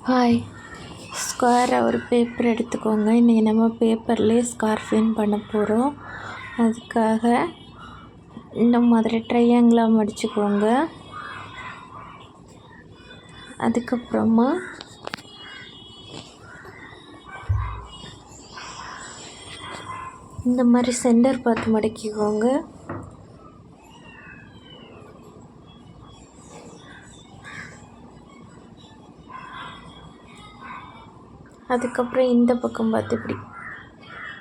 Hi. ஸ்கொயராக ஒரு paper எடுத்துக்கோங்க. இன்றைக்கி நம்ம பேப்பர்லேயே ஸ்கார்ஃபின் பண்ண போகிறோம். அதுக்காக இந்த மாதிரி ட்ரையாங்கிளாக மடிச்சுக்கோங்க. அதுக்கப்புறமா இந்த மாதிரி சென்டர் பார்த்து மடக்கிக்கோங்க. அதுக்கப்புறம் இந்த பக்கம் பார்த்து இப்படி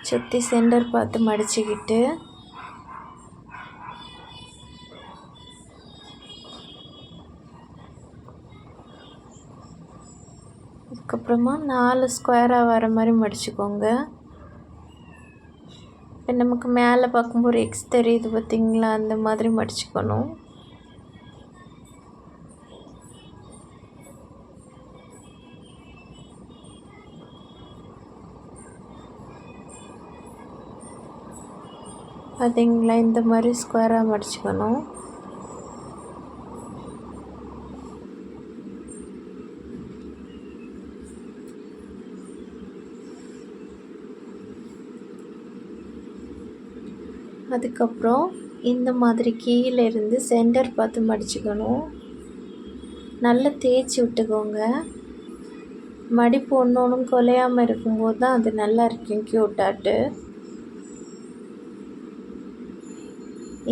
சுற்றி சென்டர் பார்த்து மடிச்சுக்கிட்டு அதுக்கப்புறமா 4 ஸ்கொயராக வர மாதிரி மடிச்சுக்கோங்க. இப்போ நமக்கு மேலே பார்க்கும்போது எக்ஸ் தெரியுது பார்த்திங்களா, அந்த மாதிரி மடிச்சுக்கணும். பார்த்தீங்களா, இந்த மாதிரி ஸ்கொயராக மடிச்சுக்கணும். அதுக்கப்புறம் இந்த மாதிரி கீழே இருந்து சென்டர் பார்த்து மடிச்சுக்கணும். நல்லா தேய்ச்சி விட்டுக்கோங்க. மடிப்பு ஒன்று ஒன்றும் குலையாமல் இருக்கும்போது தான் அது நல்லா இருக்கும் க்யூட்டாட்டு.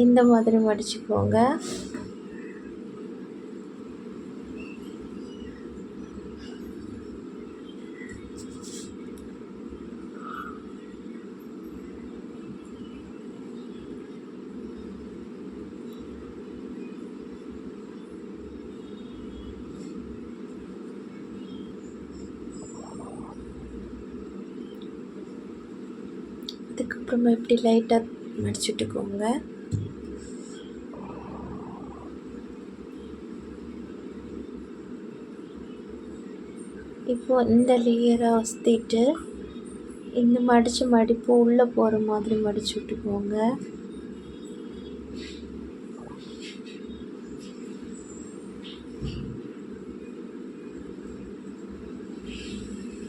இந்த மாதிரி மடிச்சுக்கோங்க. அதுக்கப்புறமா இப்படி லைட்டாக மடிச்சுட்டுக்கோங்க. இப்போது இந்த லேயரை வசத்திட்டு இந்த மடிப்பு உள்ளே போகிற மாதிரி மடிச்சு விட்டுக்கோங்க.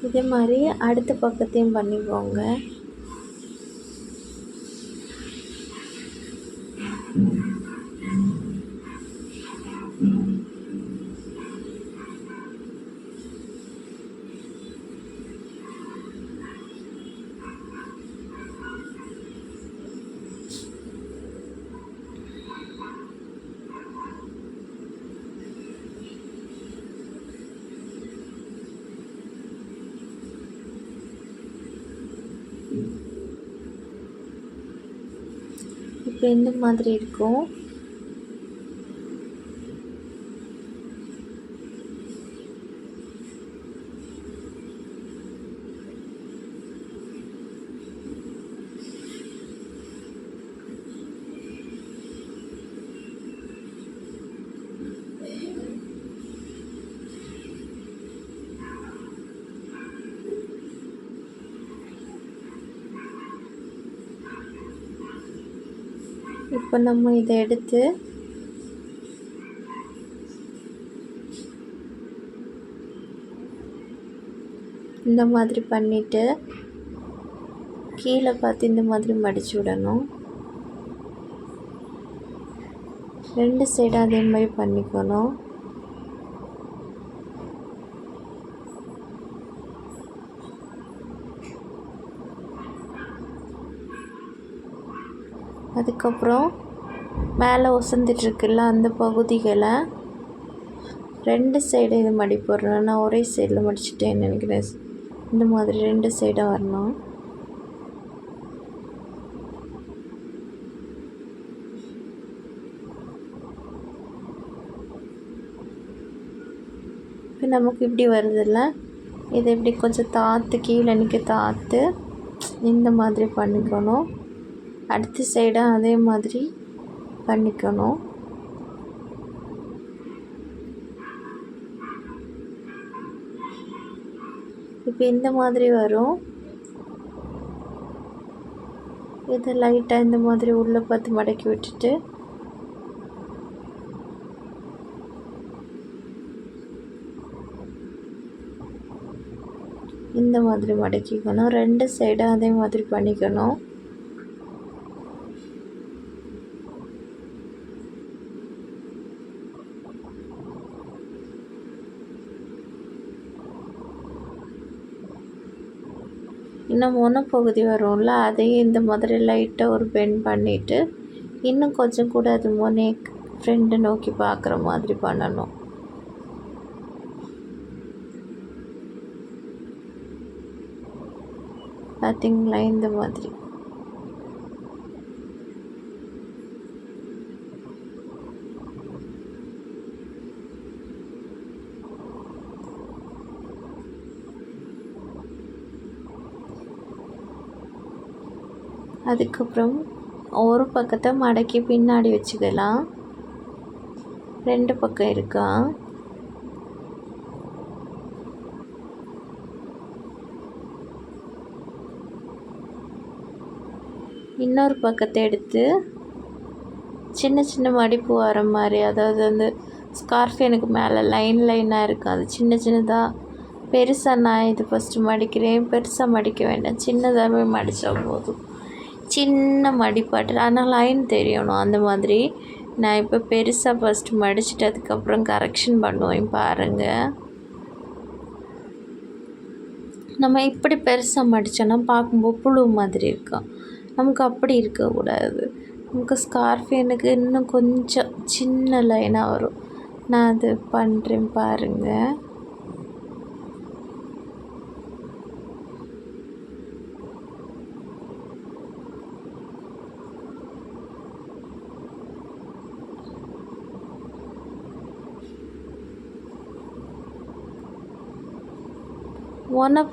இதே மாதிரி அடுத்த பக்கத்தையும் பண்ணிக்கோங்க. இப்போ இந்த மாதிரி இருக்கும். இப்போ நம்ம இதை எடுத்து இந்த மாதிரி பண்ணிவிட்டு கீழே பார்த்து இந்த மாதிரி மடிச்சு விடணும். 2 சைடும் அதே மாதிரி பண்ணிக்கணும். அதுக்கப்புறம் மேலே ஒசந்துட்டுருக்குல்ல அந்த பகுதிகளை 2 சைடு இது மடிப்போடுறேன். நான் ஒரே சைடில் மடிச்சிட்டேன்னு நினைக்கிறேன். இந்த மாதிரி 2 சைடாக வரணும். இப்போ நமக்கு இப்படி வருதில்ல, இதை இப்படி கொஞ்சம் தாத்து கீழே தாத்து இந்த மாதிரி பண்ணிக்கணும். அடுத்த சைடாக அதே மாதிரி பண்ணிக்கணும். இப்போ இந்த மாதிரி வரும். இதை லைட்டாக இந்த மாதிரி உள்ளே பார்த்து மடக்கி விட்டுட்டு இந்த மாதிரி மடக்கிக்கணும். 2 சைடும் அதே மாதிரி பண்ணிக்கணும். இன்னும் முனைப்பகுதி வரும்ல, அதையும் இந்த மாதிரி லைட்டாக ஒரு பெண்ட் பண்ணிவிட்டு இன்னும் கொஞ்சம் கூட அது ஃப்ரெண்டை நோக்கி பார்க்குற மாதிரி பண்ணணும். பார்த்தீங்களா, இந்த மாதிரி. அதுக்கப்புறம் ஒரு பக்கத்தை மடக்கி பின்னாடி வச்சுக்கலாம். 2 பக்கம் இருக்கா. இன்னொரு பக்கத்தை எடுத்து சின்ன சின்ன மடிப்பு வர மாதிரி, அதாவது அந்த ஸ்கார்ஃப் எனக்கு மேலே லைனாக இருக்கும், அது சின்ன சின்னதாக. பெருசாக நான் இது ஃபஸ்ட்டு மடிக்கிறேன். பெருசாக மடிக்க வேண்டாம், சின்னதாகவே மடித்தா போதும். சின்ன மடிப்பாட்டு, ஆனால் லைன் தெரியணும். அந்த மாதிரி நான் இப்போ பெருசாக ஃபஸ்ட்டு மடிச்சுட்டு அதுக்கப்புறம் கரெக்ஷன் பண்ணுவேன். பாருங்கள், நம்ம இப்படி பெருசாக மடித்தோன்னா பார்க்கும்போது புழு மாதிரி இருக்கும். நமக்கு அப்படி இருக்கக்கூடாது. நமக்கு ஸ்கார்ஃப் எனக்கு இன்னும் கொஞ்சம் சின்ன லைனாக வரும். நான் அது பண்ணுறேன் பாருங்கள்.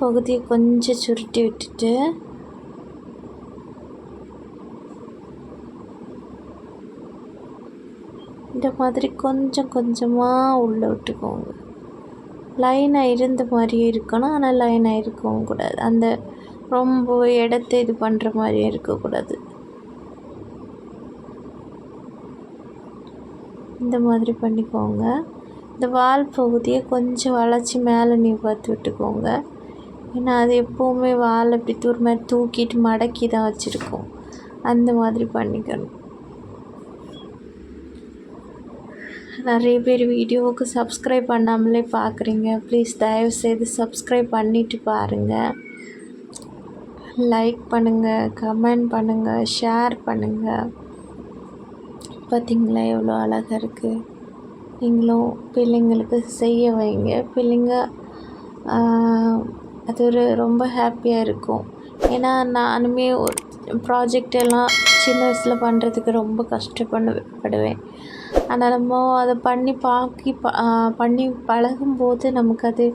பகுதியை கொஞ்சம் சுருட்டி விட்டுட்டு இந்த மாதிரி கொஞ்சம் கொஞ்சமாக உள்ளே விட்டுக்கோங்க. லைனாக இருந்த மாதிரியே இருக்கணும், ஆனால் லைனாக இருக்கவும் கூடாது. அந்த ரொம்ப இடத்த இது பண்ணுற மாதிரியே இருக்கக்கூடாது. இந்த மாதிரி பண்ணிக்கோங்க. இந்த வால் பகுதியை கொஞ்சம் வளைச்சி மேலே பார்த்து விட்டுக்கோங்க. ஏன்னா அது எப்போவுமே வால் அப்படி மாதிரி தூக்கிட்டு மடக்கி தான் வச்சுருக்கோம். அந்த மாதிரி பண்ணிக்கணும். நிறைய பேர் வீடியோவுக்கு சப்ஸ்கிரைப் பண்ணாமலே பார்க்குறீங்க. ப்ளீஸ் தயவுசெய்து சப்ஸ்கிரைப் பண்ணிவிட்டு பாருங்கள். லைக் பண்ணுங்கள், கமெண்ட் பண்ணுங்கள், ஷேர் பண்ணுங்கள். பார்த்திங்களா எவ்வளோ அழகாக இருக்குது. நீங்களும் பிள்ளைங்களுக்கு செய்ய வைங்க. பிள்ளைங்க அது ரொம்ப ஹாப்பியாக இருக்கும். ஏன்னா நானுமே ஒரு ப்ராஜெக்ட் எல்லாம் சின்ன வயசில் பண்ணுறதுக்கு ரொம்ப கஷ்டப்படுவேன். ஆனால் நம்ம அதை பண்ணி பழகும்போது நமக்கு அது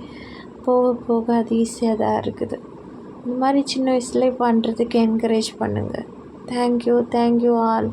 போக போக அது ஈஸியாக தான் இருக்குது. இந்த மாதிரி சின்ன வயசுலேயே பண்ணுறதுக்கு என்கரேஜ் பண்ணுங்கள். Thank you all.